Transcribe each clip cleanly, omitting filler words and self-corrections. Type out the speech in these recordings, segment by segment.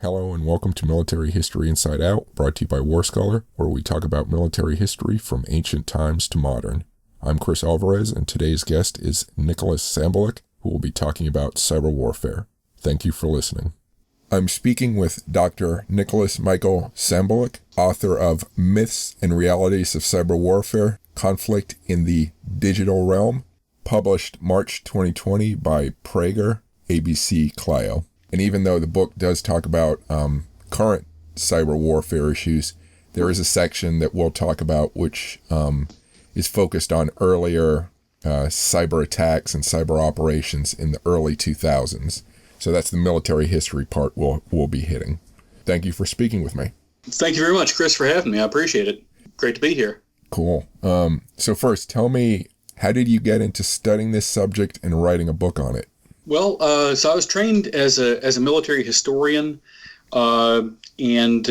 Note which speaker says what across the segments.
Speaker 1: Hello and welcome to Military History Inside Out, brought to you by War Scholar, where we talk about military history from ancient times to modern. I'm Chris Alvarez, and today's guest is Nicholas Sambaluk, who will be talking about cyber warfare. Thank you for listening. I'm speaking with Dr. Nicholas Michael Sambaluk, author of Myths and Realities of Cyber Warfare, Conflict in the Digital Realm, published March 2020 by Prager, ABC Clio. And even though the book does talk about current cyber warfare issues, there is a section that we'll talk about which is focused on earlier cyber attacks and cyber operations in the early 2000s. So that's the military history part we'll be hitting. Thank you for speaking with me.
Speaker 2: Thank you very much, Chris, for having me. I appreciate it. Great to be here.
Speaker 1: Cool. So first, tell me, how did you get into studying this subject and writing a book on it?
Speaker 2: Well, so I was trained as a military historian in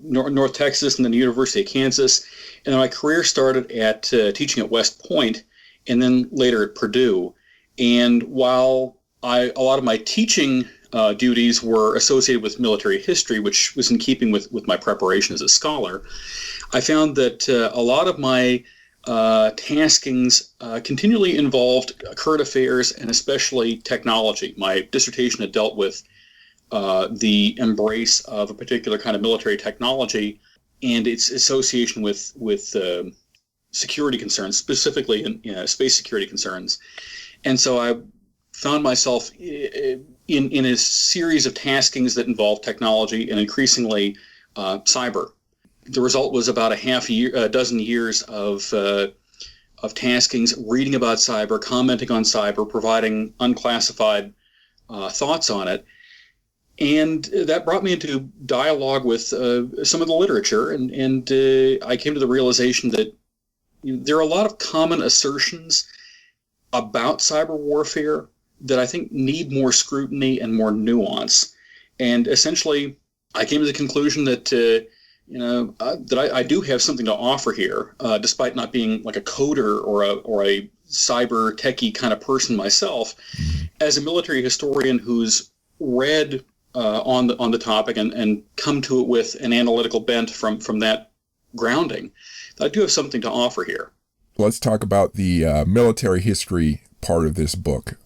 Speaker 2: North Texas and then the University of Kansas. And then my career started at teaching at West Point and then later at Purdue. And while a lot of my teaching duties were associated with military history, which was in keeping with my preparation as a scholar, I found that a lot of my taskings continually involved current affairs and especially technology. My dissertation had dealt with the embrace of a particular kind of military technology and its association with security concerns, specifically in space security concerns. And so I found myself in a series of taskings that involved technology and increasingly cyber. The result was about a dozen years of taskings, reading about cyber, commenting on cyber, providing unclassified thoughts on it. And that brought me into dialogue with some of the literature. And I came to the realization that there are a lot of common assertions about cyber warfare that I think need more scrutiny and more nuance. And essentially, I came to the conclusion that that I do have something to offer here, despite not being like a coder or a cyber techie kind of person myself. As a military historian who's read on the topic and come to it with an analytical bent from that grounding, I do have something to offer here.
Speaker 1: Let's talk about the military history part of this book.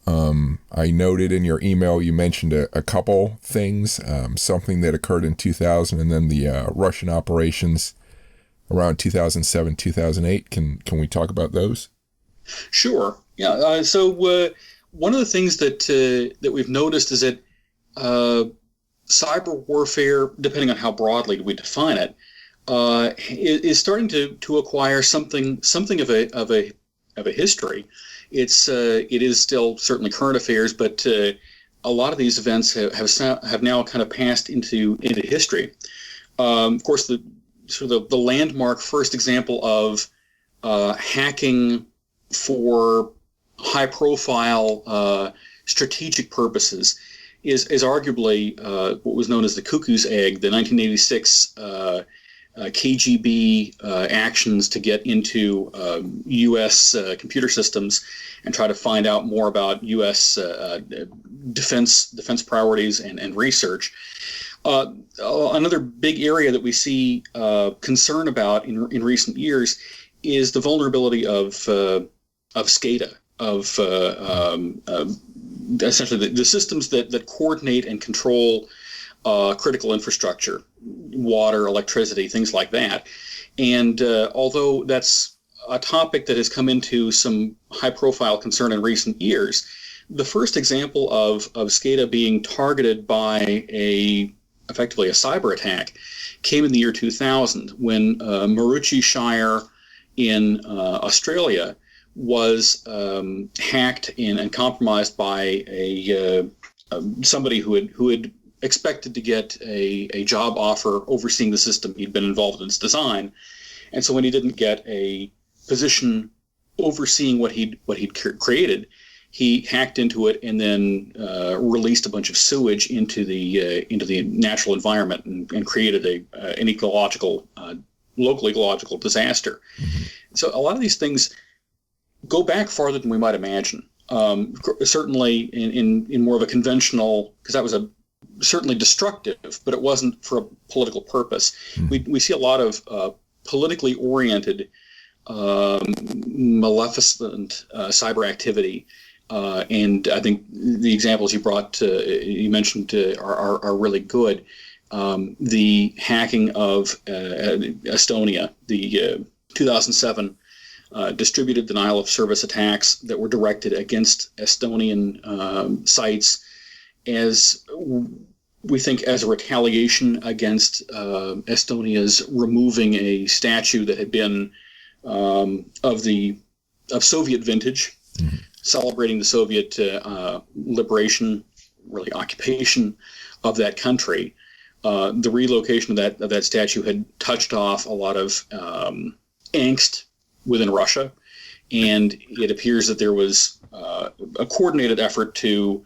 Speaker 1: I noted in your email you mentioned a couple things, something that occurred in 2000 and then the Russian operations around 2007, 2008. Can we talk about those?
Speaker 2: Sure. Yeah. So one of the things that we've noticed is that cyber warfare, depending on how broadly we define it, is starting to acquire something of a history. It is still certainly current affairs, but a lot of these events have now kind of passed into history. Of course, the landmark first example of hacking for high-profile strategic purposes is arguably what was known as the Cuckoo's Egg, the 1986 KGB actions to get into U.S. computer systems and try to find out more about U.S. defense priorities and research. Another big area that we see concern about in recent years is the vulnerability of SCADA, essentially the systems that coordinate and control critical infrastructure, water, electricity, things like that. And although that's a topic that has come into some high-profile concern in recent years, the first example of SCADA being targeted by effectively a cyber attack came in the year 2000 when Maroochydore in Australia was hacked and compromised by somebody who had expected to get a job offer overseeing the system. He'd been involved in its design. And so when he didn't get a position overseeing what he'd created, he hacked into it and then released a bunch of sewage into the natural environment and created an local ecological disaster. Mm-hmm. So a lot of these things go back farther than we might imagine. Certainly in more of a conventional, because that was a certainly destructive, but it wasn't for a political purpose. We see a lot of politically oriented, maleficent cyber activity. And I think the examples you mentioned are really good. The hacking of Estonia, the 2007 distributed denial of service attacks that were directed against Estonian sites, as we think as a retaliation against Estonia's removing a statue that had been of Soviet vintage, celebrating the Soviet liberation, really occupation of that country. The relocation of that statue had touched off a lot of angst within Russia, and it appears that there was a coordinated effort to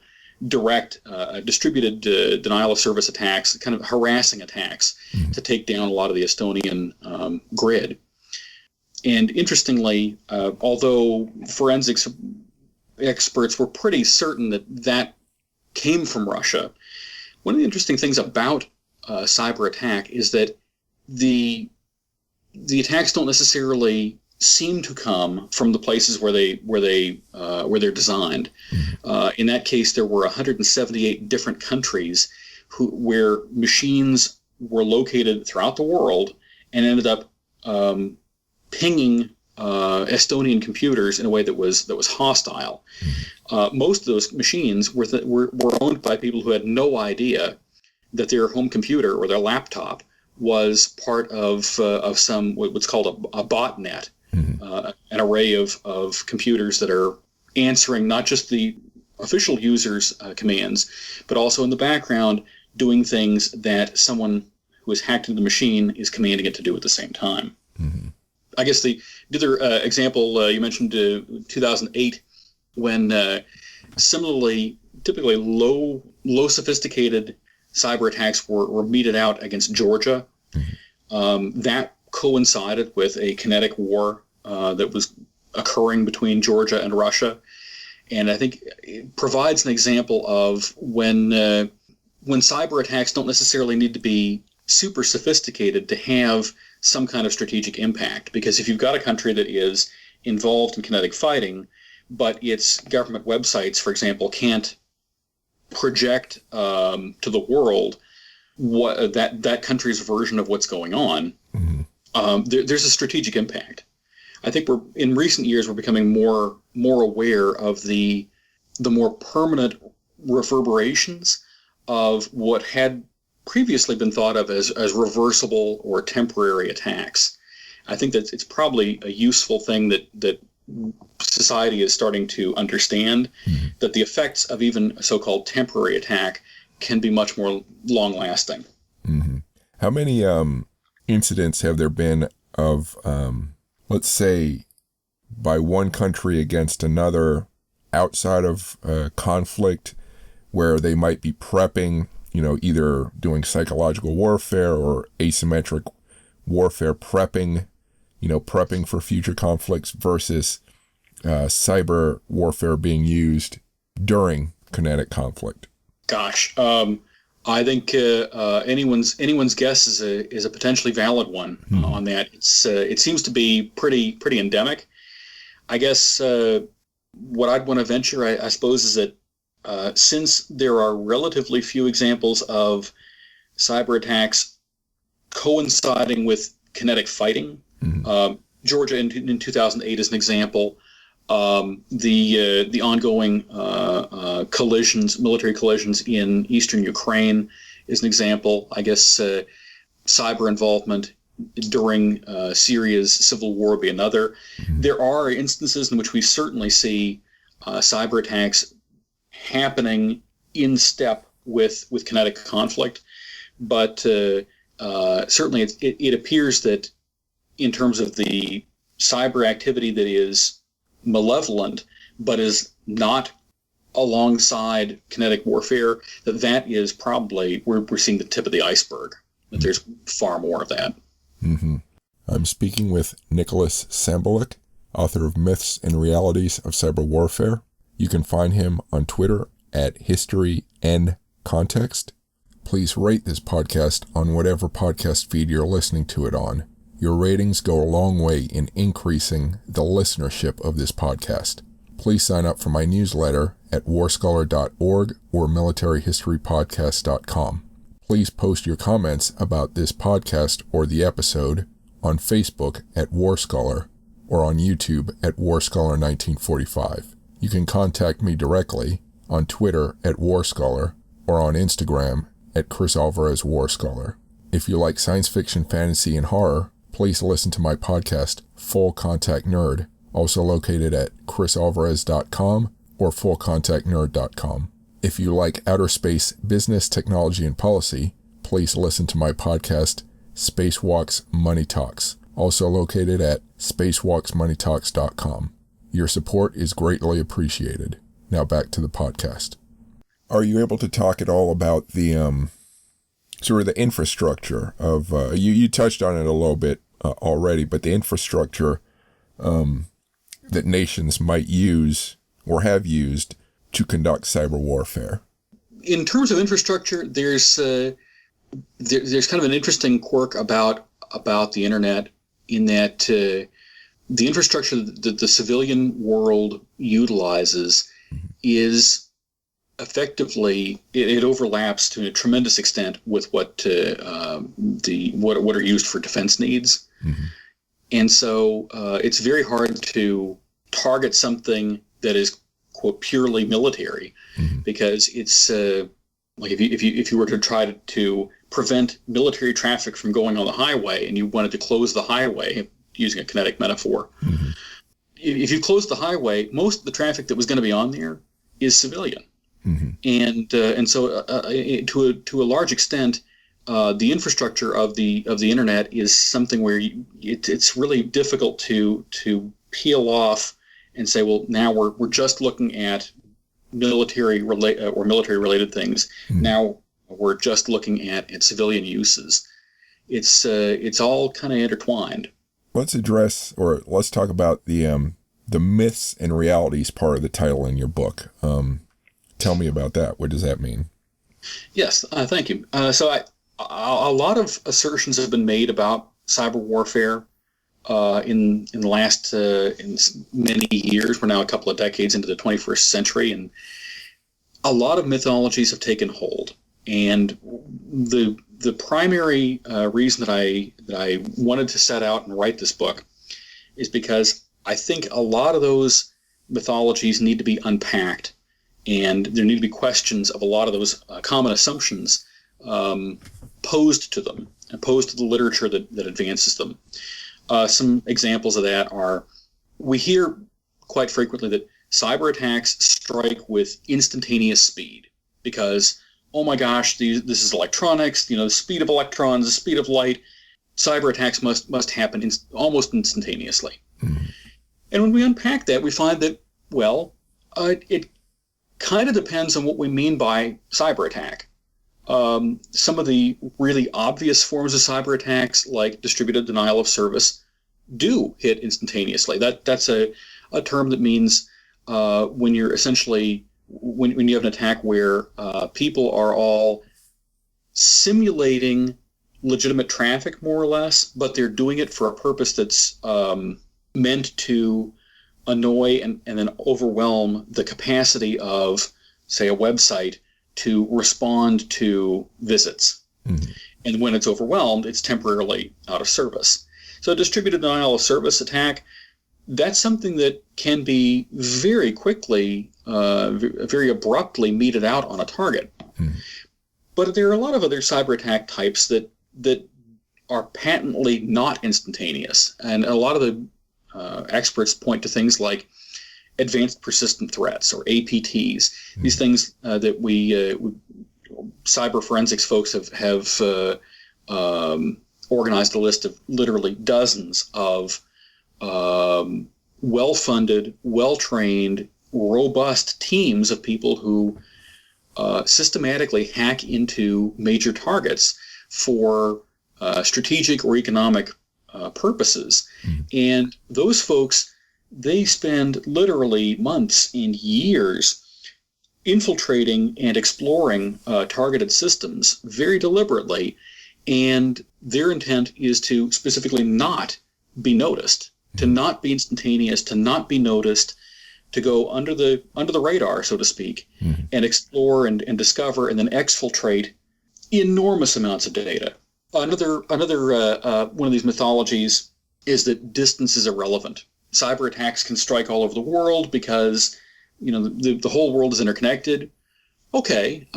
Speaker 2: direct distributed denial of service attacks, kind of harassing attacks, to take down a lot of the Estonian grid. And interestingly, although forensics experts were pretty certain that came from Russia, one of the interesting things about cyber attack is that the attacks don't necessarily seem to come from the places where they're designed. In that case, there were 178 different countries where machines were located throughout the world and ended up pinging Estonian computers in a way that was hostile. Most of those machines were owned by people who had no idea that their home computer or their laptop was part of some what's called a botnet, an array of computers that are answering not just the official users' commands, but also in the background doing things that someone who has hacked into the machine is commanding it to do at the same time. I guess the other example you mentioned, 2008, when similarly, typically low sophisticated cyber attacks were meted out against Georgia. That coincided with a kinetic war that was occurring between Georgia and Russia, and I think it provides an example of when cyber attacks don't necessarily need to be super sophisticated to have some kind of strategic impact. Because if you've got a country that is involved in kinetic fighting, but its government websites, for example, can't project to the world what that country's version of what's going on, there's a strategic impact. I think in recent years we're becoming more aware of the more permanent reverberations of what had previously been thought of as reversible or temporary attacks. I think that it's probably a useful thing that society is starting to understand, that the effects of even a so-called temporary attack can be much more long-lasting.
Speaker 1: How many incidents have there been of, let's say, by one country against another outside of conflict, where they might be prepping, either doing psychological warfare or asymmetric warfare, prepping for future conflicts, versus cyber warfare being used during kinetic conflict?
Speaker 2: Gosh, I think anyone's guess is a potentially valid one on that. It seems to be pretty endemic. I guess what I'd want to venture, I suppose, is that since there are relatively few examples of cyber attacks coinciding with kinetic fighting, Georgia in 2008 is an example. The ongoing military collisions in eastern Ukraine is an example. I guess cyber involvement during Syria's civil war would be another. There are instances in which we certainly see cyber attacks happening in step with kinetic conflict, but certainly it appears that in terms of the cyber activity that is malevolent but is not alongside kinetic warfare, that is probably we're seeing the tip of the iceberg, that there's far more of that.
Speaker 1: I'm speaking with Nicholas Sambaluk, author of Myths and Realities of Cyber Warfare. You can find him on Twitter at HistoryNContext. Please rate this podcast on whatever podcast feed you're listening to it on. Your ratings go a long way in increasing the listenership of this podcast. Please sign up for my newsletter at warscholar.org or militaryhistorypodcast.com. Please post your comments about this podcast or the episode on Facebook at Warscholar or on YouTube at Warscholar1945. You can contact me directly on Twitter at Warscholar or on Instagram at Chris Alvarez Warscholar. If you like science fiction, fantasy, and horror, please listen to my podcast, Full Contact Nerd, also located at chrisalvarez.com or fullcontactnerd.com. If you like outer space business, technology, and policy, please listen to my podcast, Spacewalks Money Talks, also located at spacewalksmoneytalks.com. Your support is greatly appreciated. Now back to the podcast. Are you able to talk at all about the sort of the infrastructure of, you touched on it a little bit already, but the infrastructure that nations might use or have used to conduct cyber warfare?
Speaker 2: In terms of infrastructure, there's kind of an interesting quirk about the internet in that the infrastructure that the civilian world utilizes is effectively, it overlaps to a tremendous extent with what are used for defense needs. Mm-hmm. And so it's very hard to target something that is, quote, purely military, because it's like if you were to try to prevent military traffic from going on the highway and you wanted to close the highway, using a kinetic metaphor, if you close the highway, most of the traffic that was going to be on there is civilian. And so to a large extent, the infrastructure of the internet is something where it's really difficult to peel off and say, well, now we're just looking at military related things. Now we're just looking at civilian uses. It's all kind of intertwined.
Speaker 1: Let's talk about the myths and realities part of the title in your book. Tell me about that. What does that mean?
Speaker 2: Yes, thank you. So a lot of assertions have been made about cyber warfare in the last in many years. We're now a couple of decades into the 21st century, and a lot of mythologies have taken hold. And the primary reason that I wanted to set out and write this book is because I think a lot of those mythologies need to be unpacked, and there need to be questions of a lot of those common assumptions posed to them and posed to the literature that advances them. Some examples of that are, we hear quite frequently that cyber attacks strike with instantaneous speed because, oh my gosh, this is electronics, the speed of electrons, the speed of light. Cyber attacks must happen almost instantaneously. And when we unpack that, we find that, well, it kind of depends on what we mean by cyber attack. Some of the really obvious forms of cyber attacks, like distributed denial of service, do hit instantaneously. That's a term that means when you're essentially, when you have an attack where people are all simulating legitimate traffic, more or less, but they're doing it for a purpose that's meant to annoy and then overwhelm the capacity of, say, a website to respond to visits. And when it's overwhelmed, it's temporarily out of service. So a distributed denial of service attack, that's something that can be very quickly, very abruptly meted out on a target. But there are a lot of other cyber attack types that are patently not instantaneous. And a lot of the experts point to things like advanced persistent threats, or APTs. These things that we cyber forensics folks have organized a list of literally dozens of well-funded, well-trained, robust teams of people who systematically hack into major targets for strategic or economic purposes. And those folks, they spend literally months and years infiltrating and exploring targeted systems very deliberately, and their intent is to specifically not be noticed, to not be instantaneous, to not be noticed, to go under the radar, so to speak, and explore and discover and then exfiltrate enormous amounts of data. Another one of these mythologies is that distance is irrelevant. Cyber attacks can strike all over the world because the whole world is interconnected. Okay,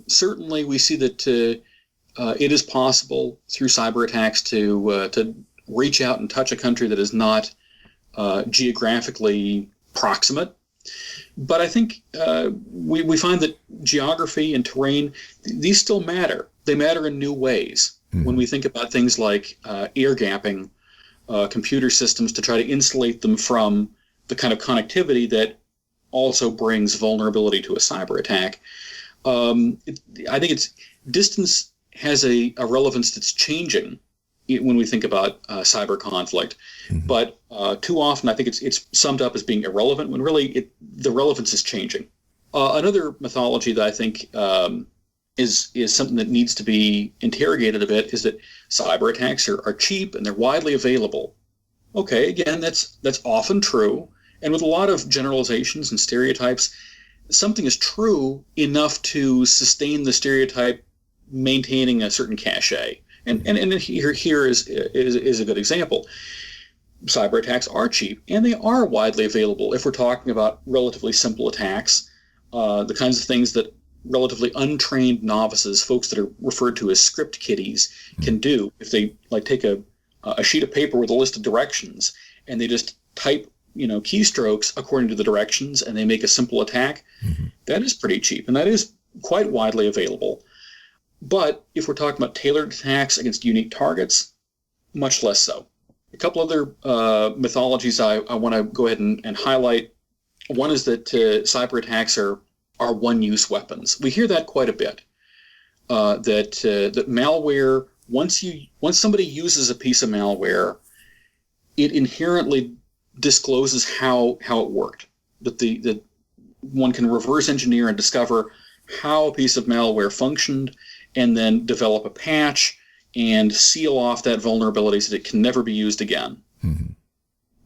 Speaker 2: certainly we see that it is possible through cyber attacks to reach out and touch a country that is not geographically proximate. But I think we find that geography and terrain, these still matter. They matter in new ways. When we think about things like air gapping computer systems to try to insulate them from the kind of connectivity that also brings vulnerability to a cyber attack. I think distance has a relevance that's changing when we think about cyber conflict. But too often I think it's summed up as being irrelevant when really the relevance is changing. Another mythology that I think is something that needs to be interrogated a bit is that cyber attacks are cheap and they're widely available. Okay, again, that's often true. And with a lot of generalizations and stereotypes, something is true enough to sustain the stereotype maintaining a certain cachet. And here is a good example. Cyber attacks are cheap, and they are widely available if we're talking about relatively simple attacks, the kinds of things that relatively untrained novices, folks that are referred to as script kiddies, can do. If they take a sheet of paper with a list of directions and they just type keystrokes according to the directions and they make a simple attack, that is pretty cheap, and that is quite widely available. But if we're talking about tailored attacks against unique targets, much less so. A couple other mythologies I want to go ahead and highlight. One is that cyber attacks are one-use weapons. We hear that quite a bit. That malware, once somebody uses a piece of malware, it inherently discloses how it worked. That one can reverse engineer and discover how a piece of malware functioned, and then develop a patch and seal off that vulnerability so that it can never be used again.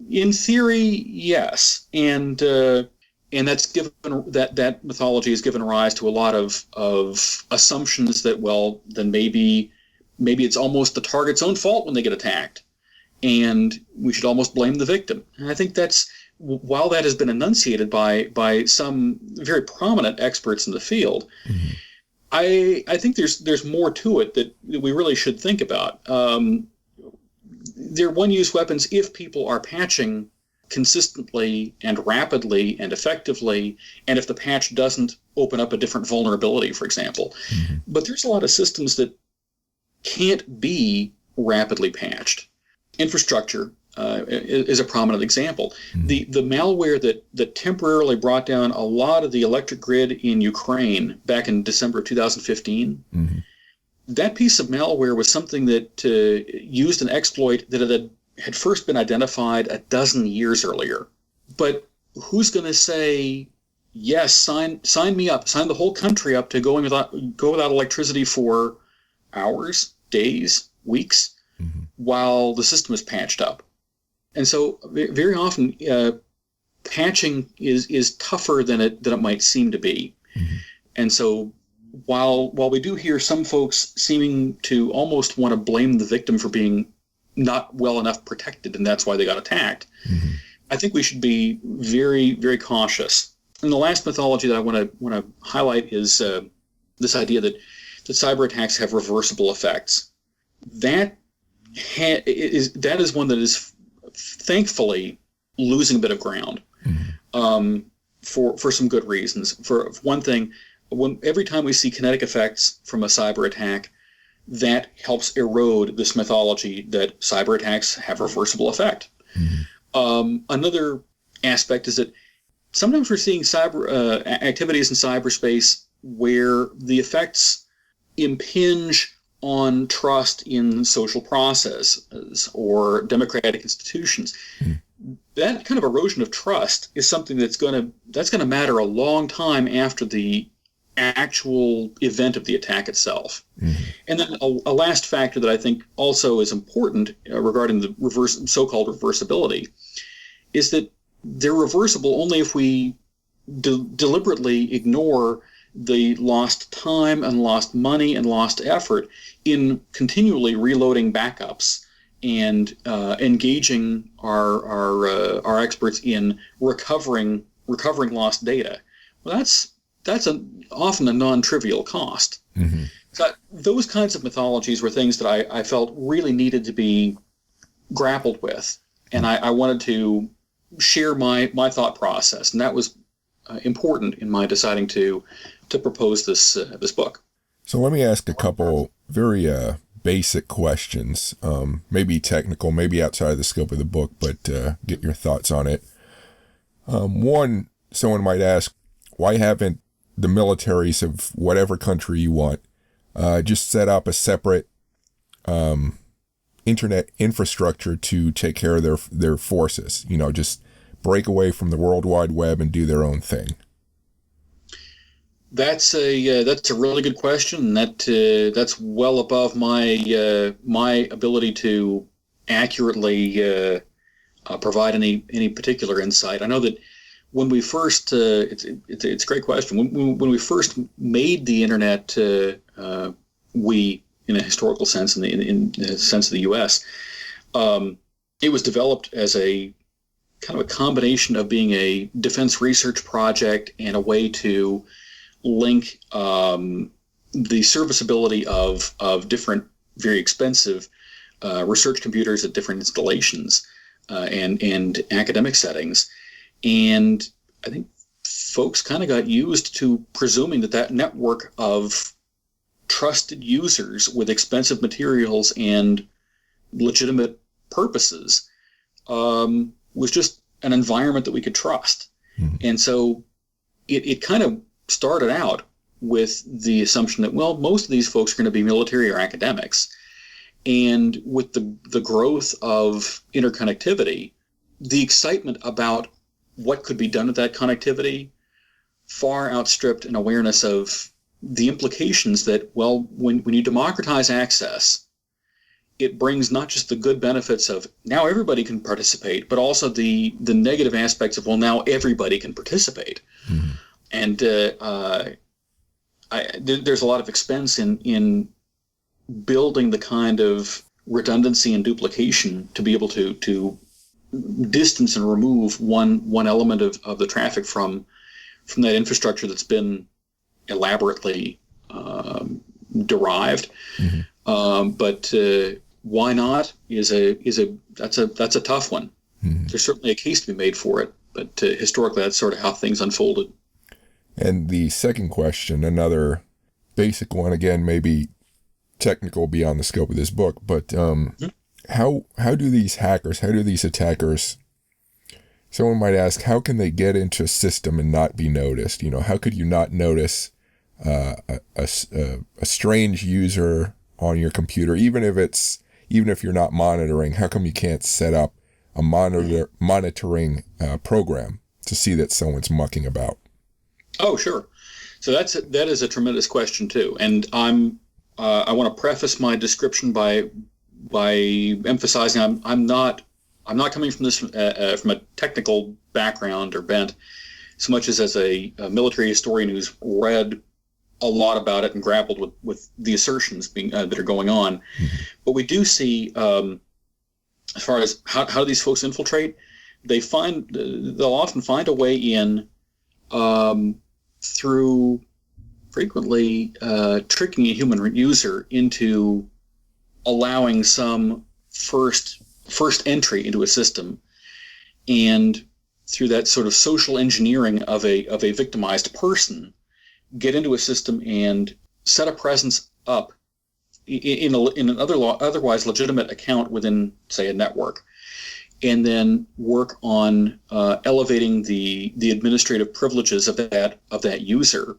Speaker 2: In theory, yes, and that's given that mythology has given rise to a lot of assumptions that, well, then maybe it's almost the target's own fault when they get attacked, and we should almost blame the victim. And I think that's, while that has been enunciated by some very prominent experts in the field, I think there's more to it that we really should think about. They're one-use weapons if people are patching consistently and rapidly and effectively, and if the patch doesn't open up a different vulnerability, for example. But there's a lot of systems that can't be rapidly patched. Infrastructure is a prominent example. The malware that temporarily brought down a lot of the electric grid in Ukraine back in December of 2015, that piece of malware was something that used an exploit that had first been identified a dozen years earlier. But who's going to say, yes, sign me up, sign the whole country up to go without electricity for hours, days, weeks, while the system is patched up? And so very often patching is tougher than it might seem to be. And so while we do hear some folks seeming to almost want to blame the victim for being not well enough protected and that's why they got attacked, I think we should be very, very cautious. And the last mythology that I want to highlight is this idea that cyber attacks have reversible effects. That is one that is thankfully losing a bit of ground for some good reasons. For one thing, every time we see kinetic effects from a cyber attack, that helps erode this mythology that cyber attacks have reversible effect. Another aspect is that sometimes we're seeing cyber activities in cyberspace where the effects impinge on trust in social processes or democratic institutions. that kind of erosion of trust is something that's going to matter a long time after the actual event of the attack itself. Mm-hmm. And then a last factor that I think also is important regarding the so-called reversibility is that they're reversible only if we deliberately ignore the lost time and lost money and lost effort in continually reloading backups and engaging our experts in recovering lost data. Well, that's often a non-trivial cost. Mm-hmm. So those kinds of mythologies were things that I felt really needed to be grappled with, and I wanted to share my thought process, and that was important in my deciding to propose this book.
Speaker 1: So let me ask a couple very basic questions, maybe technical, maybe outside of the scope of the book, but get your thoughts on it. One, someone might ask, why haven't the militaries of whatever country you want just set up a separate internet infrastructure to take care of their forces? Just break away from the World Wide Web and do their own thing.
Speaker 2: That's a really good question. That's well above my ability to accurately provide any particular insight. I know that when we first it's a great question. When we first made the internet, we, in a historical sense, in the sense of the U.S., it was developed as a kind of a combination of being a defense research project and a way to link the serviceability of different, very expensive research computers at different installations and academic settings. And I think folks kind of got used to presuming that network of trusted users with expensive materials and legitimate purposes was just an environment that we could trust. Mm-hmm. And so it kind of started out with the assumption that, well, most of these folks are going to be military or academics. And with the growth of interconnectivity, the excitement about what could be done with that connectivity far outstripped an awareness of the implications that, well, when you democratize access, it brings not just the good benefits of now everybody can participate, but also the negative aspects of, well, now everybody can participate. Mm-hmm. And there's a lot of expense in building the kind of redundancy and duplication to be able to distance and remove one element of the traffic from that infrastructure that's been elaborately derived. Mm-hmm. But why not that's a tough one. Mm-hmm. There's certainly a case to be made for it, but historically that's sort of how things unfolded.
Speaker 1: And the second question, another basic one, again, maybe technical beyond the scope of this book, but how do these attackers, someone might ask, how can they get into a system and not be noticed? How could you not notice a strange user on your computer, even if you're not monitoring? How come you can't set up a monitoring program to see that someone's mucking about?
Speaker 2: Oh, sure. So that is a tremendous question too, and I want to preface my description by emphasizing I'm not coming from this from a technical background or bent so much as a military historian who's read a lot about it and grappled with the assertions that are going on. Mm-hmm. But we do see, as far as how do these folks infiltrate, they'll often find a way in through frequently tricking a human user into allowing some first entry into a system, and through that sort of social engineering of a victimized person, get into a system and set a presence up in an otherwise legitimate account within, say, a network, and then work on elevating the administrative privileges of that user,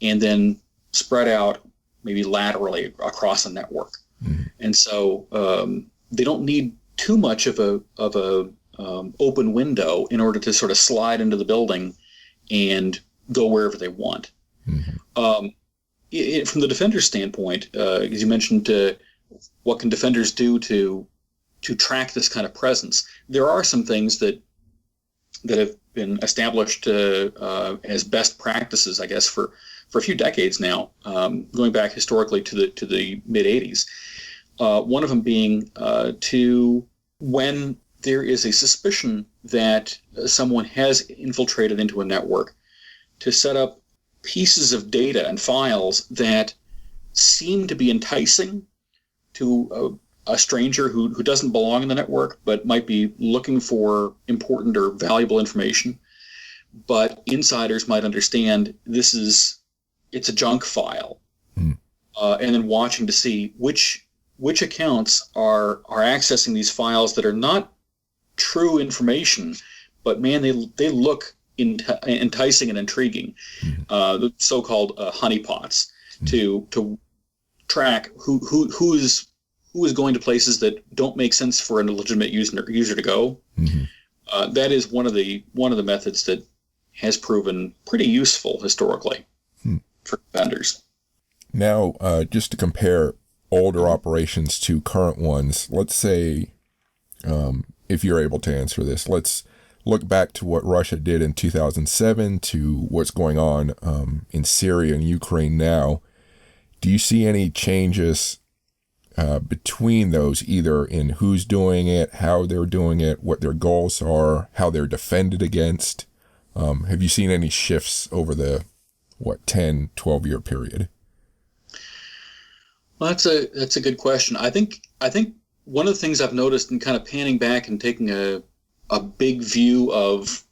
Speaker 2: and then spread out maybe laterally across a network. Mm-hmm. And so they don't need too much of a open window in order to sort of slide into the building and go wherever they want. From the defender's standpoint, as you mentioned, what can defenders do to track this kind of presence? There are some things that have been established as best practices, I guess, for a few decades now, going back historically to the mid '80s. One of them being to when there is a suspicion that someone has infiltrated into a network, to set up pieces of data and files that seem to be enticing to a stranger who doesn't belong in the network but might be looking for important or valuable information. But insiders might understand it's a junk file, and then watching to see which accounts are accessing these files that are not true information, but man, they look enticing and intriguing. The so-called honeypots to track who is going to places that don't make sense for an legitimate user to go. That is one of the methods that has proven pretty useful historically for vendors.
Speaker 1: Now, just to compare older operations to current ones, let's say, if you're able to answer this, let's look back to what Russia did in 2007 to what's going on in Syria and Ukraine now. Do you see any changes between those, either in who's doing it, how they're doing it, what their goals are, how they're defended against? Have you seen any shifts over the 10, 12-year period?
Speaker 2: Well, that's a good question. I think one of the things I've noticed in kind of panning back and taking a big view of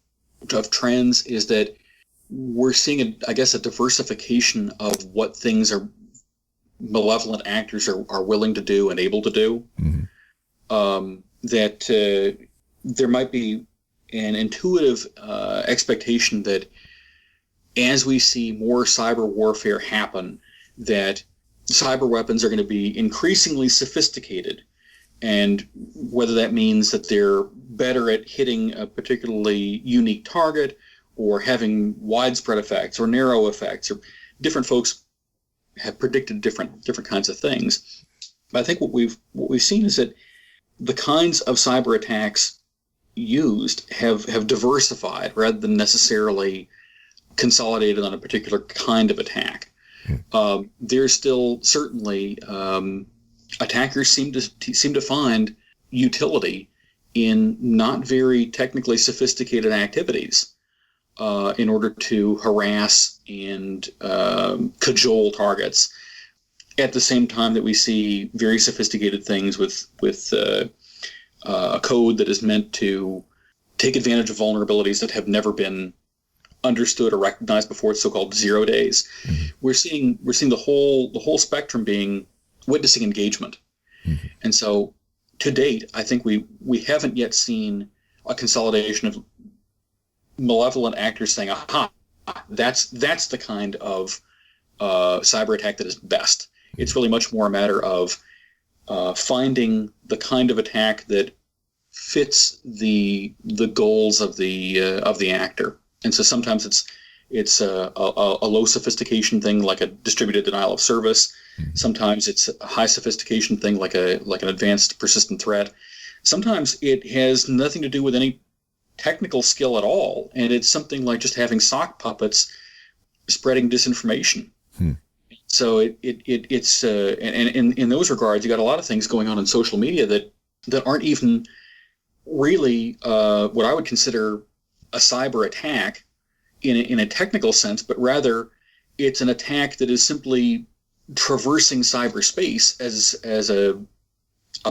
Speaker 2: trends is that we're seeing a diversification of what things are malevolent actors are willing to do and able to do. That there might be an intuitive expectation that as we see more cyber warfare happen, that cyber weapons are going to be increasingly sophisticated, and whether that means that they're better at hitting a particularly unique target or having widespread effects or narrow effects, or different folks have predicted different kinds of things. But I think what we've seen is that the kinds of cyber attacks used have diversified rather than necessarily consolidated on a particular kind of attack. There's still certainly attackers seem to find utility in not very technically sophisticated activities in order to harass and cajole targets. At the same time that we see very sophisticated things with a code that is meant to take advantage of vulnerabilities that have never been understood or recognized before, it's so-called 0 days. We're seeing the whole spectrum being witnessing engagement. And so to date, I think we haven't yet seen a consolidation of malevolent actors saying, aha, that's the kind of cyber attack that is best. It's really much more a matter of finding the kind of attack that fits the goals of the actor. And so sometimes it's a low sophistication thing like a distributed denial of service. Sometimes it's a high sophistication thing like an advanced persistent threat. Sometimes it has nothing to do with any technical skill at all, and it's something like just having sock puppets spreading disinformation. So it's and in those regards, you got a lot of things going on in social media that aren't even really what I would consider a cyber attack in a technical sense, but rather it's an attack that is simply traversing cyberspace as a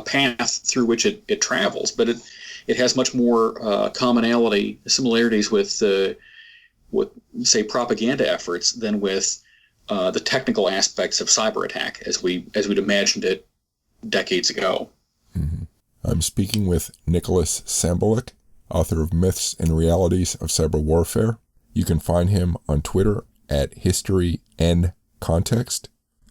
Speaker 2: path through which it travels. But it has much more similarities with say propaganda efforts than with the technical aspects of cyber attack as we'd imagined it decades ago.
Speaker 1: I'm speaking with Nicholas Sambaluk, author of Myths and Realities of Cyber Warfare. You can find him on Twitter at HistoryNContext.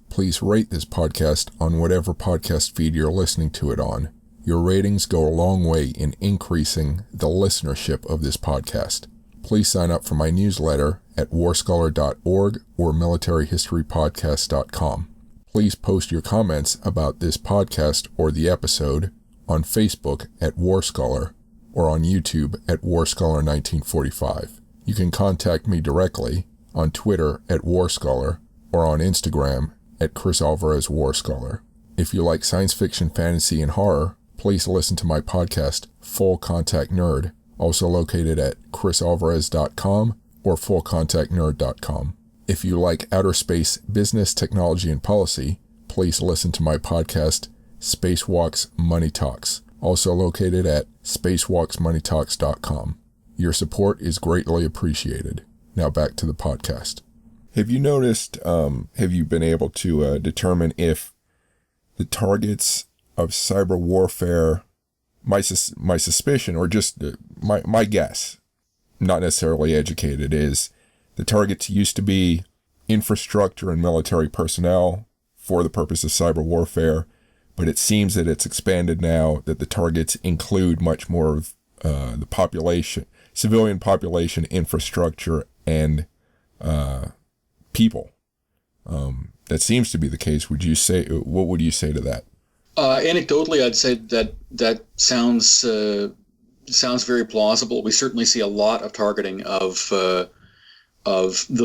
Speaker 1: Please rate this podcast on whatever podcast feed you're listening to it on. Your ratings go a long way in increasing the listenership of this podcast. Please sign up for my newsletter at warscholar.org or militaryhistorypodcast.com. Please post your comments about this podcast or the episode on Facebook at Warscholar or on YouTube at Warscholar1945. You can contact me directly on Twitter at Warscholar or on Instagram at Chris Alvarez Warscholar. If you like science fiction, fantasy, and horror, please listen to my podcast, Full Contact Nerd, also located at chrisalvarez.com or fullcontactnerd.com. If you like outer space business, technology, and policy, please listen to my podcast, Spacewalks Money Talks, also located at spacewalksmoneytalks.com. Your support is greatly appreciated. Now back to the podcast. Have you noticed, have you been able to determine if the targets of cyber warfare, my suspicion, or just my guess, not necessarily educated, is the targets used to be infrastructure and military personnel for the purpose of cyber warfare, but it seems that it's expanded now, that the targets include much more of the population, civilian population, infrastructure, and people. That seems to be the case. What would you say to that?
Speaker 2: Anecdotally, I'd say that sounds very plausible. We certainly see a lot of targeting of the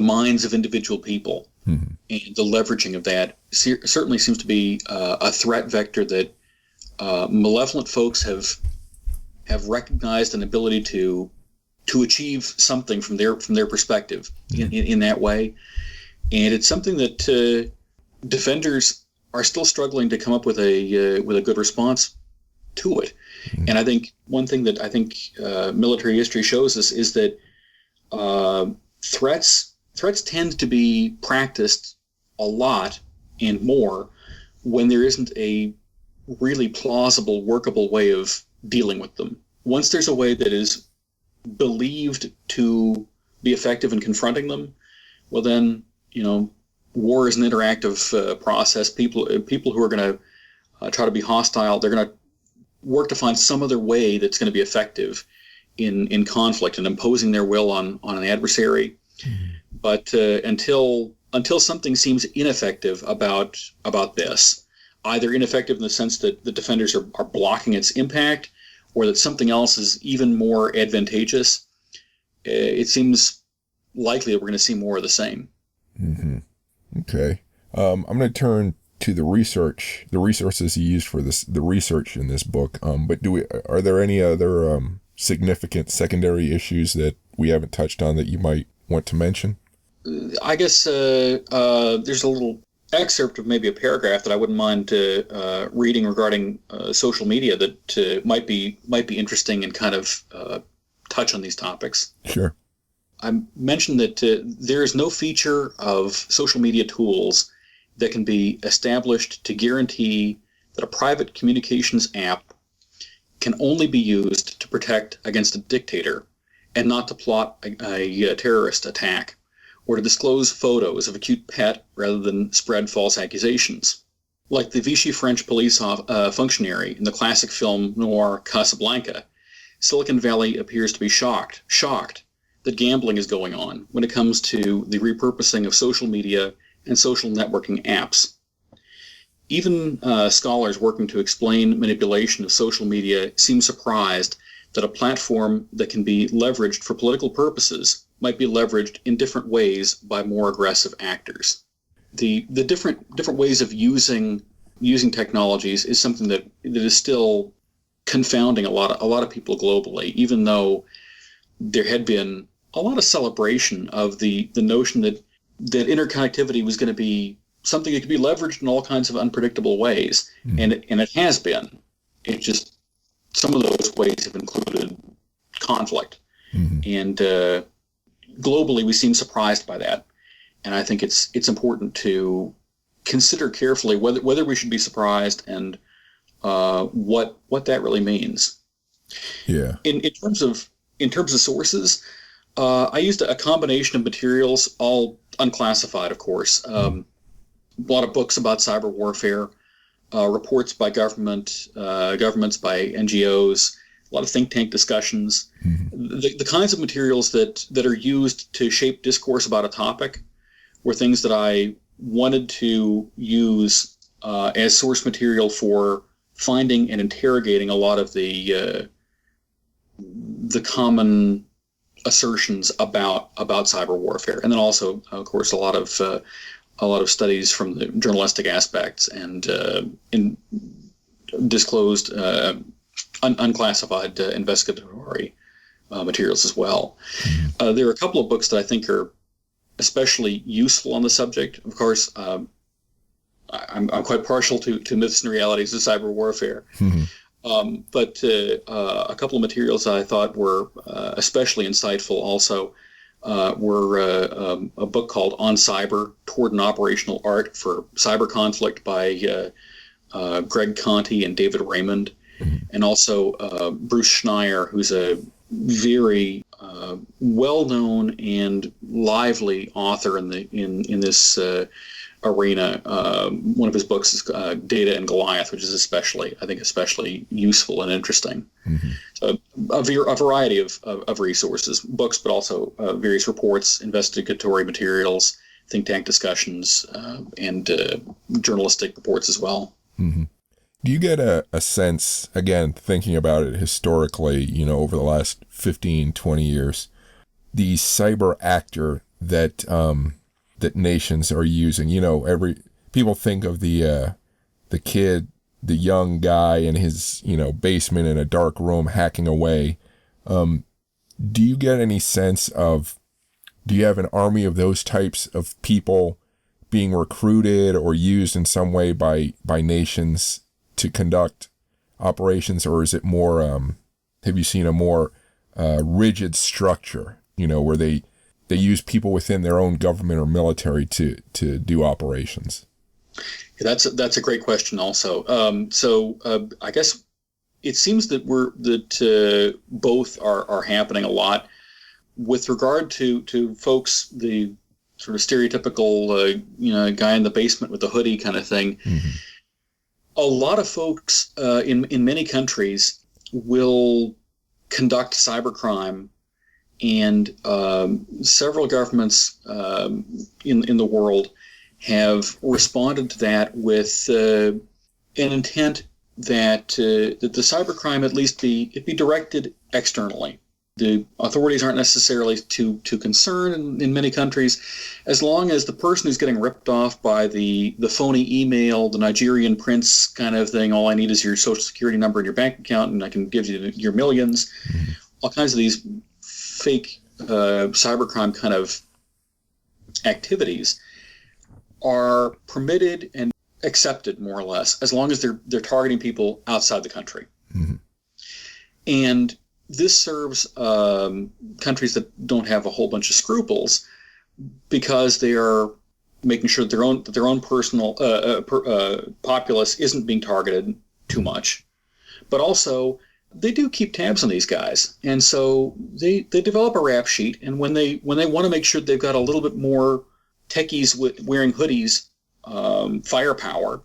Speaker 2: minds of individual people, and the leveraging of that certainly seems to be a threat vector that malevolent folks have recognized an ability to achieve something from their perspective in that way. And it's something that defenders are still struggling to come up with a good response to it. And I think one thing that I think military history shows us is that threats tend to be practiced a lot and more when there isn't a really plausible, workable way of dealing with them. Once there's a way that is believed to be effective in confronting them, well then, war is an interactive process. People who are going to try to be hostile, they're going to work to find some other way that's going to be effective in conflict and imposing their will on an adversary. But until something seems ineffective about this, either ineffective in the sense that the defenders are blocking its impact, or that something else is even more advantageous, it seems likely that we're going to see more of the same.
Speaker 1: Okay. I'm going to turn to the resources you used for the research in this book. But are there any other significant secondary issues that we haven't touched on that you might want to mention?
Speaker 2: I guess there's a little excerpt of maybe a paragraph that I wouldn't mind reading regarding social media that might be interesting and kind of touch on these topics.
Speaker 1: Sure.
Speaker 2: I mentioned that there is no feature of social media tools that can be established to guarantee that a private communications app can only be used to protect against a dictator and not to plot a terrorist attack, or to disclose photos of a cute pet rather than spread false accusations. Like the Vichy French police functionary in the classic film noir Casablanca, Silicon Valley appears to be shocked that gambling is going on when it comes to the repurposing of social media and social networking apps. Even scholars working to explain manipulation of social media seem surprised that a platform that can be leveraged for political purposes might be leveraged in different ways by more aggressive actors. The different ways of using technologies is something that is still confounding a lot of people globally, even though there had been a lot of celebration of the notion that interconnectivity was going to be something that could be leveraged in all kinds of unpredictable ways, and it has been. It just, some of those ways have included conflict, and globally we seem surprised by that. And I think it's important to consider carefully whether we should be surprised and what that really means.
Speaker 1: Yeah.
Speaker 2: In terms of sources, I used a combination of materials, all unclassified, of course. A lot of books about cyber warfare, reports by governments, by NGOs, a lot of think tank discussions. Mm-hmm. The kinds of materials that are used to shape discourse about a topic were things that I wanted to use as source material for finding and interrogating a lot of the common assertions about cyber warfare, and then also, of course, a lot of studies from the journalistic aspects and disclosed, unclassified investigatory materials as well. There are a couple of books that I think are especially useful on the subject. Of course, I'm quite partial to Myths and Realities of Cyber Warfare. Mm-hmm. But a couple of materials I thought were especially insightful also were a book called On Cyber, Toward an Operational Art for Cyber Conflict by Greg Conti and David Raymond, mm-hmm. and also Bruce Schneier, who's a very well-known and lively author in this arena. One of his books is Data and Goliath, which is especially useful and interesting. Mm-hmm. So a variety of resources, books, but also various reports, investigatory materials, think tank discussions, and journalistic reports as well.
Speaker 1: Mm-hmm. Do you get a sense, again, thinking about it historically, over the last 15, 20 years, the cyber actor that nations are using? People think of the kid, the young guy in his, basement in a dark room hacking away. Do you get any sense of, do you have an army of those types of people being recruited or used in some way by nations to conduct operations, or is it more, have you seen a more rigid structure, where they use people within their own government or military to do operations?
Speaker 2: Yeah, that's a great question also. I guess it seems that both are happening a lot. With regard to folks, the sort of stereotypical guy in the basement with the hoodie kind of thing, mm-hmm. a lot of folks in many countries will conduct cybercrime, and several governments in the world have responded to that with an intent that the cybercrime at least be directed externally. The authorities aren't necessarily too concerned in many countries, as long as the person who's getting ripped off by the phony email, the Nigerian prince kind of thing, all I need is your social security number and your bank account, and I can give you your millions. Mm-hmm. All kinds of these fake cybercrime kind of activities are permitted and accepted, more or less, as long as they're targeting people outside the country. Mm-hmm. And this serves countries that don't have a whole bunch of scruples, because they are making sure that their own personal populace isn't being targeted too much. But also, they do keep tabs on these guys, and so they develop a rap sheet. And when they want to make sure they've got a little bit more techies wearing hoodies, firepower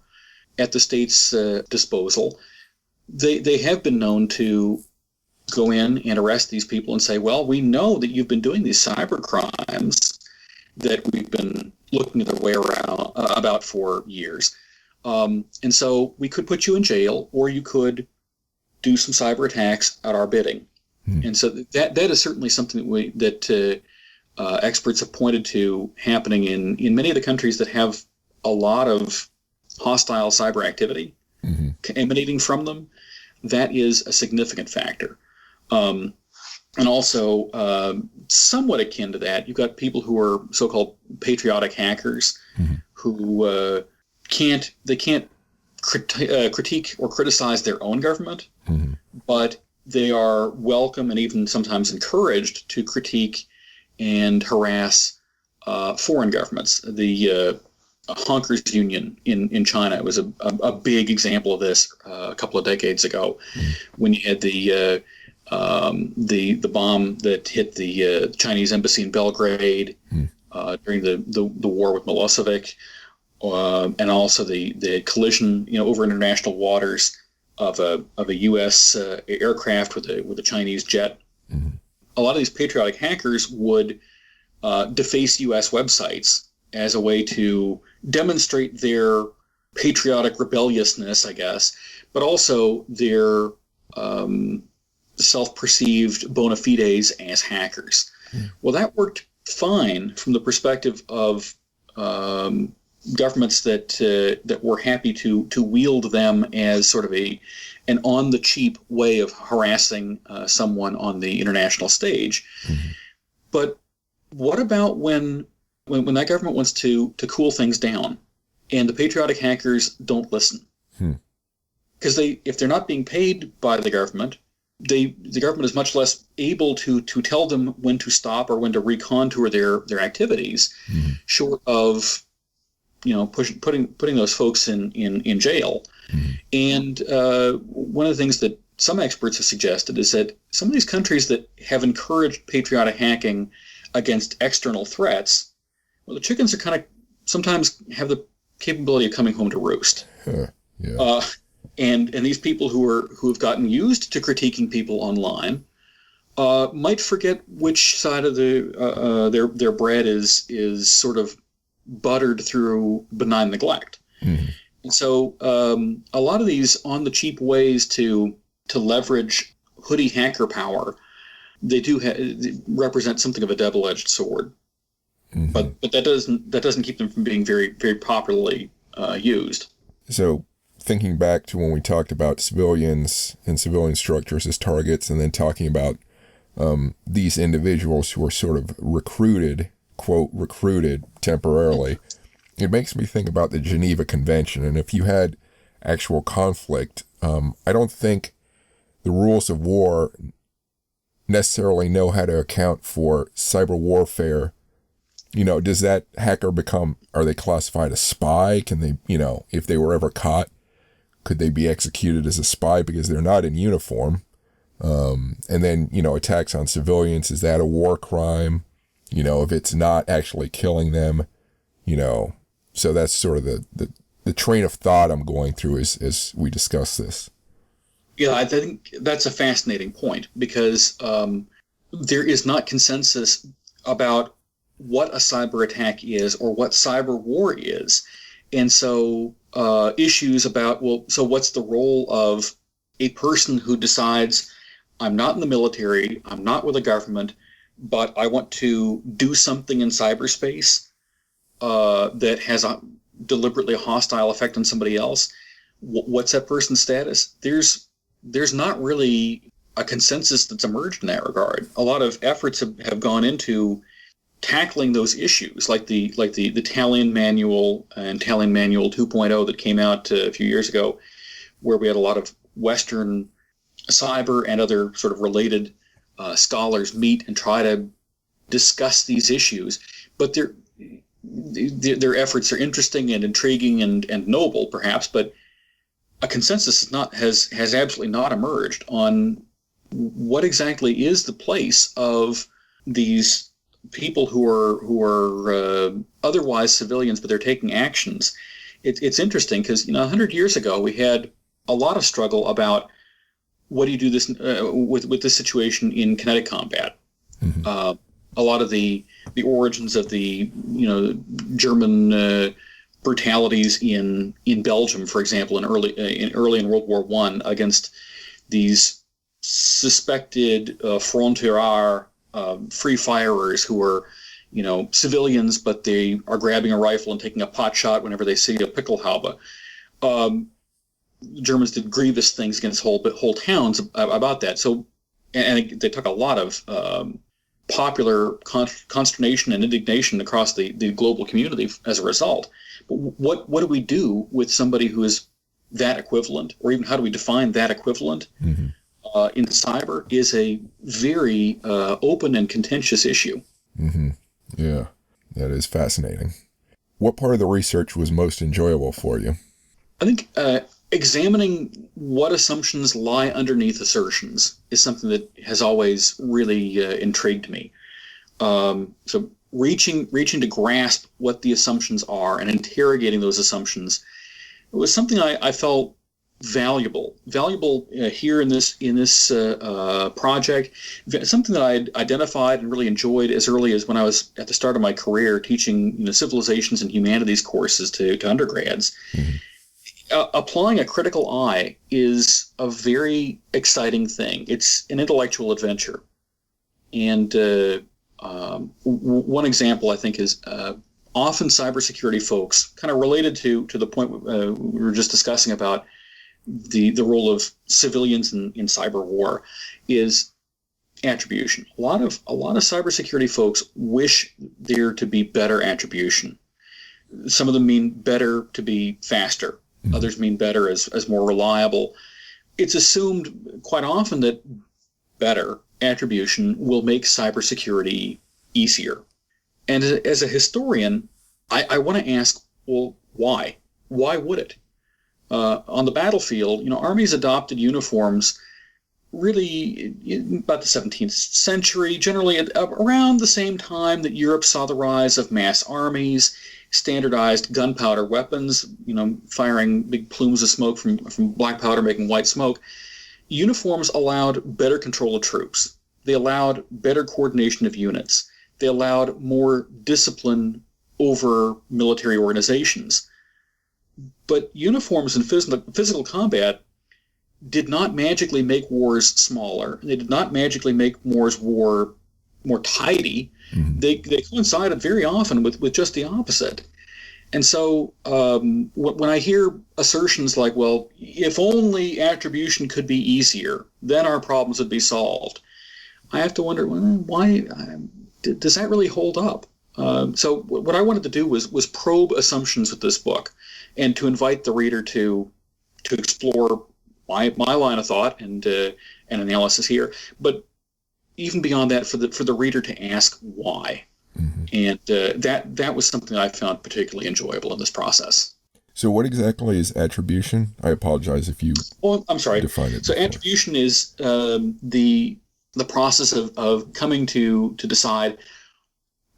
Speaker 2: at the state's disposal, they have been known to go in and arrest these people and say, well, we know that you've been doing these cyber crimes that we've been looking their way around about for years. And so we could put you in jail, or you could do some cyber attacks at our bidding. And so that is certainly something that experts have pointed to happening in many of the countries that have a lot of hostile cyber activity emanating from them. That is a significant factor. And also, somewhat akin to that, you've got people who are so-called patriotic hackers who can't critique or criticize their own government, but they are welcome and even sometimes encouraged to critique and harass foreign governments. The Honkers Union in China was a big example of this a couple of decades ago, when you had the bomb that hit the Chinese embassy in Belgrade during the war with Milosevic, and also the collision, over international waters of a U.S. Aircraft with a Chinese jet.
Speaker 1: Mm-hmm.
Speaker 2: A lot of these patriotic hackers would deface U.S. websites as a way to demonstrate their patriotic rebelliousness, I guess, but also their self-perceived bona fides as hackers.
Speaker 1: Mm.
Speaker 2: Well, that worked fine from the perspective of governments that were happy to wield them as sort of an on-the-cheap way of harassing someone on the international stage.
Speaker 1: Mm-hmm.
Speaker 2: But what about when that government wants to cool things down and the patriotic hackers don't listen? Because if they're not being paid by the government, the government is much less able to tell them when to stop or when to recontour their activities,
Speaker 1: Mm-hmm.
Speaker 2: short of putting those folks in jail.
Speaker 1: Mm-hmm.
Speaker 2: And one of the things that some experts have suggested is that some of these countries that have encouraged patriotic hacking against external threats, well, the chickens are kind of sometimes have the capability of coming home to roost.
Speaker 1: Yeah.
Speaker 2: And these people who have gotten used to critiquing people online might forget which side of their bread is sort of buttered through benign neglect.
Speaker 1: Mm-hmm.
Speaker 2: And so a lot of these on the cheap ways to leverage hoodie hacker power, they do represent something of a double-edged sword.
Speaker 1: Mm-hmm.
Speaker 2: But that doesn't keep them from being very, very popularly used.
Speaker 1: So thinking back to when we talked about civilians and civilian structures as targets, and then talking about these individuals who are sort of recruited, quote, recruited temporarily, it makes me think about the Geneva Convention. And if you had actual conflict, I don't think the rules of war necessarily know how to account for cyber warfare. Does that hacker are they classified as spy? Can they, if they were ever caught, could they be executed as a spy because they're not in uniform? And then, attacks on civilians, is that a war crime? If it's not actually killing them, so that's sort of the train of thought I'm going through as we discuss this.
Speaker 2: Yeah, I think that's a fascinating point because there is not consensus about what a cyber attack is or what cyber war is. And so issues about, so what's the role of a person who decides, I'm not in the military, I'm not with the government, but I want to do something in cyberspace that has a deliberately hostile effect on somebody else. What's that person's status? There's not really a consensus that's emerged in that regard. A lot of efforts have gone into tackling those issues, like the Talion Manual and Talion Manual 2.0 that came out a few years ago, where we had a lot of Western cyber and other sort of related scholars meet and try to discuss these issues. But their efforts are interesting and intriguing and noble, perhaps, but a consensus has absolutely not emerged on what exactly is the place of these people who are otherwise civilians, but they're taking actions. It's interesting because 100 years ago we had a lot of struggle about what do you do this with this situation in kinetic combat. Mm-hmm. A lot of the origins of the German brutalities in Belgium, for example, in early in World War I against these suspected frontières, free firers who are, civilians, but they are grabbing a rifle and taking a pot shot whenever they see a Pickelhaube. The Germans did grievous things against whole towns about that. So, and they took a lot of popular consternation and indignation across the global community as a result. But what do we do with somebody who is that equivalent, or even how do we define that equivalent? Mm-hmm. In cyber is a very open and contentious issue.
Speaker 1: Mm-hmm. Yeah, that is fascinating. What part of the research was most enjoyable for you?
Speaker 2: I think examining what assumptions lie underneath assertions is something that has always really intrigued me. So reaching to grasp what the assumptions are and interrogating those assumptions, it was something I felt valuable here in this project. Something that I identified and really enjoyed as early as when I was at the start of my career teaching civilizations and humanities courses to undergrads. Mm-hmm. Applying a critical eye is a very exciting thing. It's an intellectual adventure. And one example, I think, is often cybersecurity folks, kind of related to the point we were just discussing about the role of civilians in cyber war, is attribution. A lot of cybersecurity folks wish there to be better attribution. Some of them mean better to be faster. Mm-hmm. Others mean better as more reliable. It's assumed quite often that better attribution will make cybersecurity easier. And as a historian, I want to ask, well, why? Why would it? On the battlefield, armies adopted uniforms really in about the 17th century, generally around the same time that Europe saw the rise of mass armies, standardized gunpowder weapons, firing big plumes of smoke from black powder making white smoke. Uniforms allowed better control of troops. They allowed better coordination of units. They allowed more discipline over military organizations. But uniforms in physical combat did not magically make wars smaller. They did not magically make war more tidy. Mm-hmm. They coincided very often with just the opposite. And so when I hear assertions like, well, if only attribution could be easier, then our problems would be solved, I have to wonder, why does that really hold up? So what I wanted to do was probe assumptions with this book, and to invite the reader to explore my line of thought and analysis here, but even beyond that, for the reader to ask why. Mm-hmm. And that was something I found particularly enjoyable in this process.
Speaker 1: So what exactly is attribution? I apologize if you
Speaker 2: I'm sorry.
Speaker 1: Define it.
Speaker 2: So before. Attribution is the process of coming to decide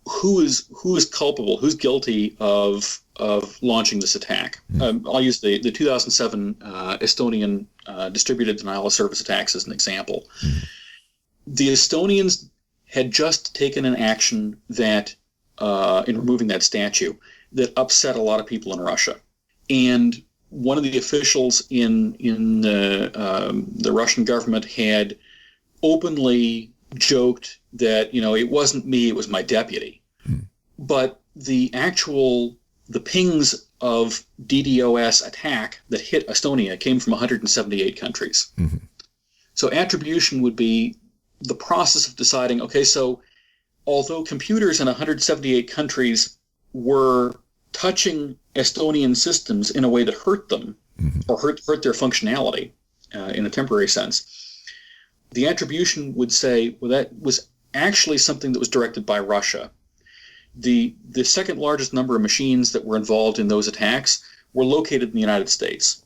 Speaker 2: who is culpable, who's guilty of launching this attack. Mm-hmm. I'll use the 2007 Estonian distributed denial of service attacks as an example. Mm-hmm. The Estonians had just taken an action that, in removing that statue, that upset a lot of people in Russia. And one of the officials in the Russian government had openly joked that, it wasn't me, it was my deputy. Hmm. But the pings of DDoS attack that hit Estonia came from 178 countries. Mm-hmm. So attribution would be the process of deciding, okay, so although computers in 178 countries were touching Estonian systems in a way that hurt them, mm-hmm. or hurt their functionality in a temporary sense, the attribution would say, well, that was actually something that was directed by Russia. The second largest number of machines that were involved in those attacks were located in the United States.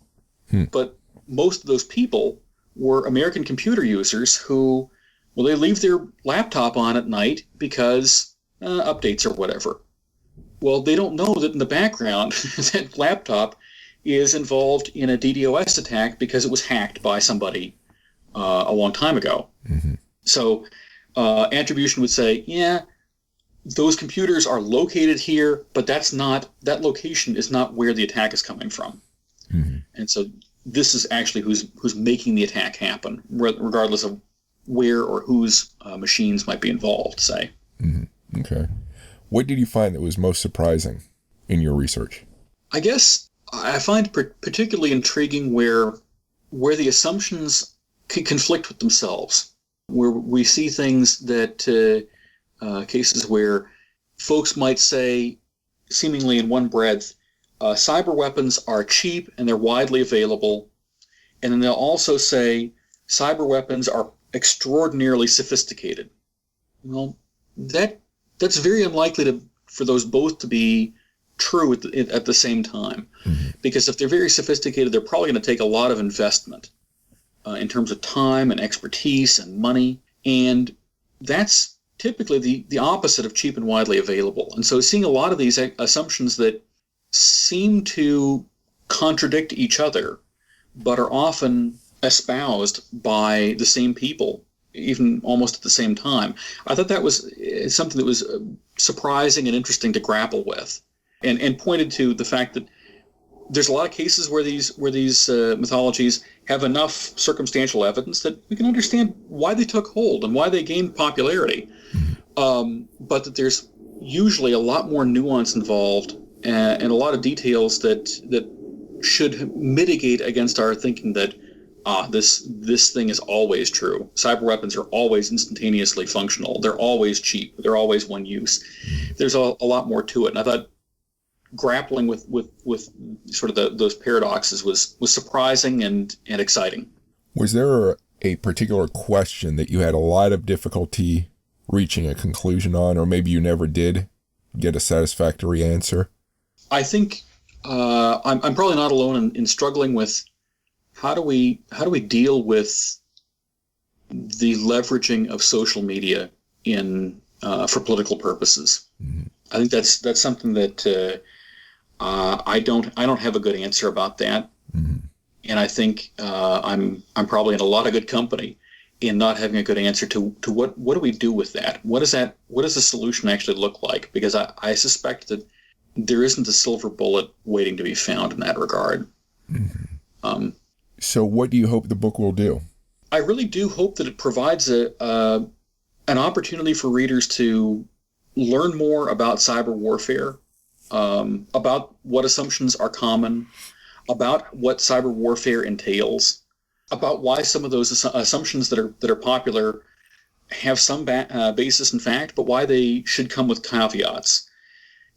Speaker 2: But most of those people were American computer users who, well, they leave their laptop on at night because updates or whatever. Well, they don't know that in the background that laptop is involved in a DDoS attack because it was hacked by somebody a long time ago. Mm-hmm. So attribution would say, yeah, those computers are located here, but that location is not where the attack is coming from. Mm-hmm. And so this is actually who's making the attack happen, regardless of where or whose machines might be involved, say.
Speaker 1: Mm-hmm. Okay. What did you find that was most surprising in your research?
Speaker 2: I guess I find particularly intriguing where the assumptions can conflict with themselves, where we see things that cases where folks might say, seemingly in one breath, cyber weapons are cheap and they're widely available, and then they'll also say cyber weapons are extraordinarily sophisticated. Well, that's very unlikely for those both to be true at the same time. Mm-hmm. Because if they're very sophisticated, they're probably going to take a lot of investment in terms of time and expertise and money. And that's typically the opposite of cheap and widely available. And so seeing a lot of these assumptions that seem to contradict each other, but are often espoused by the same people, even almost at the same time. I thought that was something that was surprising and interesting to grapple with, and pointed to the fact that there's a lot of cases where these mythologies have enough circumstantial evidence that we can understand why they took hold and why they gained popularity, but that there's usually a lot more nuance involved and a lot of details that should mitigate against our thinking that this thing is always true. Cyber weapons are always instantaneously functional. They're always cheap. They're always one use. There's a lot more to it. And I thought grappling with sort of those paradoxes was surprising and exciting.
Speaker 1: Was there a particular question that you had a lot of difficulty reaching a conclusion on, or maybe you never did get a satisfactory answer?
Speaker 2: I think I'm probably not alone in struggling with how do we deal with the leveraging of social media in for political purposes. Mm-hmm. I think that's something that I don't have a good answer about that, mm-hmm. and I think I'm probably in a lot of good company in not having a good answer to what do we do with that? What does the solution actually look like? Because I suspect that there isn't a silver bullet waiting to be found in that regard. Mm-hmm.
Speaker 1: So what do you hope the book will do?
Speaker 2: I really do hope that it provides an opportunity for readers to learn more about cyber warfare, about what assumptions are common, about what cyber warfare entails, about why some of those assumptions that are popular have some basis in fact, but why they should come with caveats.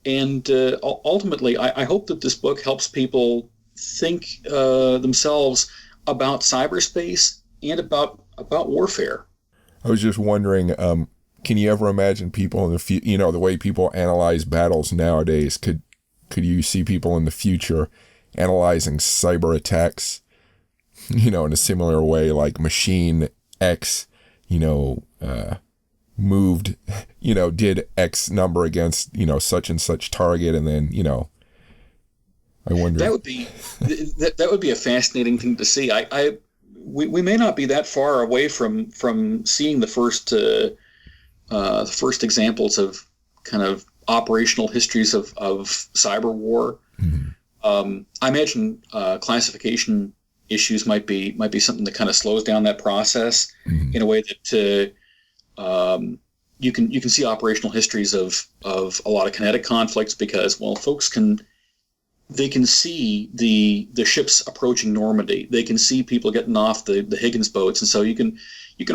Speaker 2: And ultimately, I hope that this book helps people think themselves about cyberspace and about warfare.
Speaker 1: I was just wondering, can you ever imagine people in the future, the way people analyze battles nowadays, could you see people in the future analyzing cyber attacks, in a similar way, like machine X, moved, did X number against, such and such target, and then, I wonder.
Speaker 2: That would be a fascinating thing to see. We may not be that far away from seeing the first examples of kind of operational histories of cyber war. Mm-hmm. I imagine classification issues might be something that kind of slows down that process, mm-hmm. in a way that you can see operational histories of a lot of kinetic conflicts because, well, folks can see the ships approaching Normandy. They can see people getting off the Higgins boats, and so you can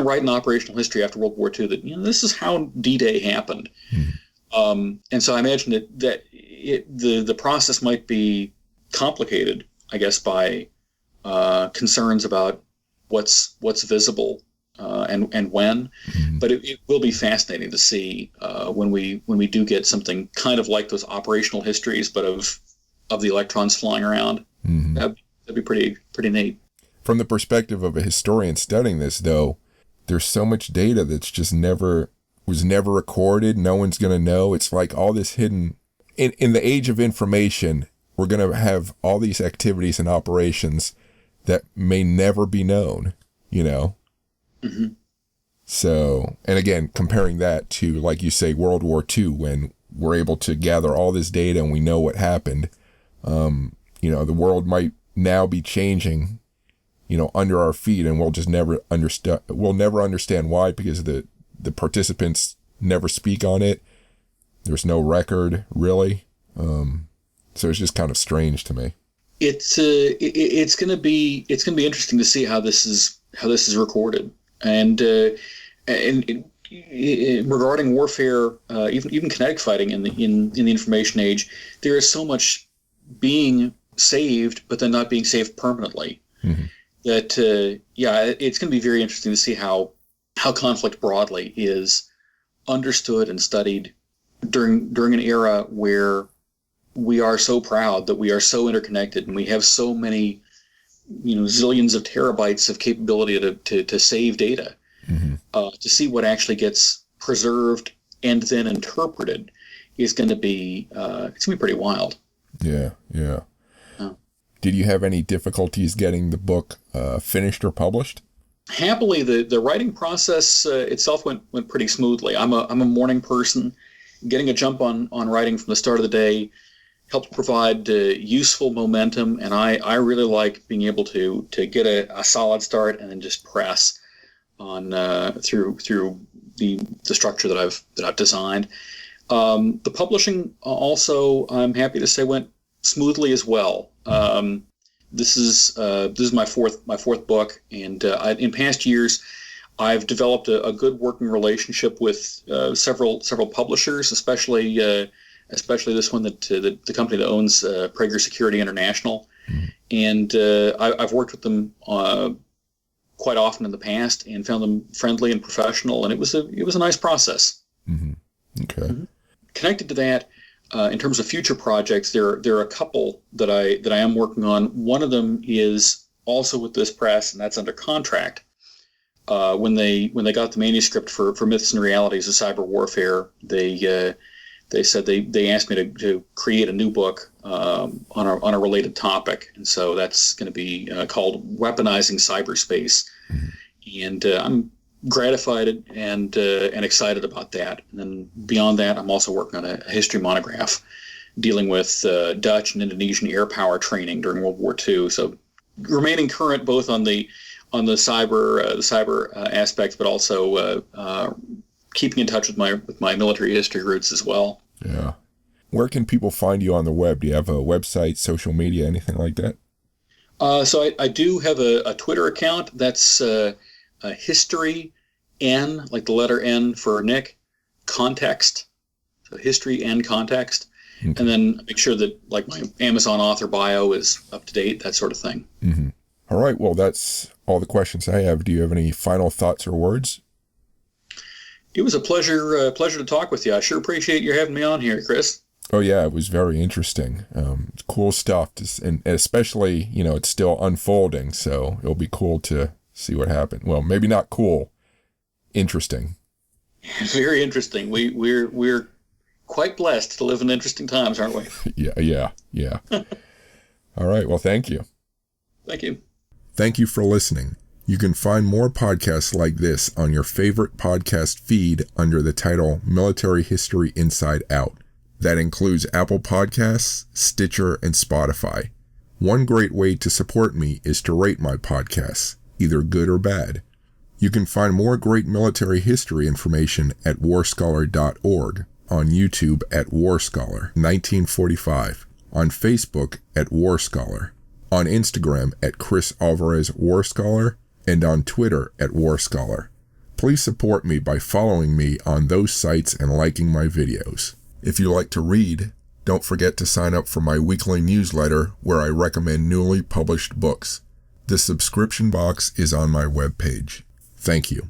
Speaker 2: write an operational history after World War II that this is how D-Day happened. Mm-hmm. And so I imagine that the process might be complicated, I guess, by concerns about what's visible and when. Mm-hmm. But it will be fascinating to see when we do get something kind of like those operational histories, but of the electrons flying around. Mm-hmm. That'd be pretty neat.
Speaker 1: From the perspective of a historian studying this, though, there's so much data that's just was never recorded. No one's going to know. It's like all this hidden. In the age of information, we're going to have all these activities and operations that may never be known, Mm-hmm. So, and again, comparing that to, like you say, World War II, when we're able to gather all this data and we know what happened, the world might now be changing, under our feet, and we'll just never understand. We'll never understand why, because the participants never speak on it. There's no record, really. So it's just kind of strange to me.
Speaker 2: It's going to be interesting to see how this is recorded, and regarding warfare, even kinetic fighting in the information age, there is so much being saved, but then not being saved permanently. Mm-hmm. That it's going to be very interesting to see how conflict broadly is understood and studied during an era where we are so proud that we are so interconnected and we have so many zillions of terabytes of capability to save data. Mm-hmm. To see what actually gets preserved and then interpreted is going to be it's going to be pretty wild.
Speaker 1: Yeah. Did you have any difficulties getting the book finished or published?
Speaker 2: Happily, the writing process itself went pretty smoothly. I'm a morning person. Getting a jump on writing from the start of the day helps provide useful momentum, and I really like being able to get a solid start and then just press on through the structure that I've designed. The publishing also, I'm happy to say, went smoothly as well. This is my fourth book, and in past years, I've developed a good working relationship with several publishers, especially this one that the company that owns Prager Security International, and I've worked with them quite often in the past and found them friendly and professional, and it was a nice process.
Speaker 1: Mm-hmm. Okay. Mm-hmm.
Speaker 2: Connected to that, in terms of future projects, there are a couple that I am working on. One of them is also with this press, and that's under contract. When they got the manuscript for Myths and Realities of Cyber Warfare, they said they asked me to create a new book on a related topic, and so that's going to be called Weaponizing Cyberspace, and I'm gratified and excited about that. And then beyond that, I'm also working on a history monograph dealing with Dutch and Indonesian air power training during World War II. So remaining current both on the cyber aspects, but also keeping in touch with my military history roots as well.
Speaker 1: Yeah. Where can people find you on the web? Do you have a website, social media, anything like that?
Speaker 2: So I do have a Twitter account. That's History N, like the letter N for Nick, Context. So History N Context. Okay. And then make sure that like my Amazon author bio is up to date, that sort of thing.
Speaker 1: Mm-hmm. All right. Well, that's all the questions I have. Do you have any final thoughts or words?
Speaker 2: It was a pleasure to talk with you. I sure appreciate you having me on here, Chris.
Speaker 1: Oh, yeah, it was very interesting. It's cool stuff, and especially, it's still unfolding, so it'll be cool to see what happened. Well, maybe not cool, interesting.
Speaker 2: Very interesting. We're quite blessed to live in interesting times, aren't we?
Speaker 1: Yeah. All right, well, thank you.
Speaker 2: Thank you.
Speaker 1: Thank you for listening. You can find more podcasts like this on your favorite podcast feed under the title Military History Inside Out. That includes Apple Podcasts, Stitcher, and Spotify. One great way to support me is to rate my podcasts, either good or bad. You can find more great military history information at warscholar.org, on YouTube at Warscholar 1945, on Facebook at Warscholar, on Instagram at Chris Alvarez Warscholar, and on Twitter at Warscholar. Please support me by following me on those sites and liking my videos. If you like to read, don't forget to sign up for my weekly newsletter where I recommend newly published books. The subscription box is on my webpage. Thank you.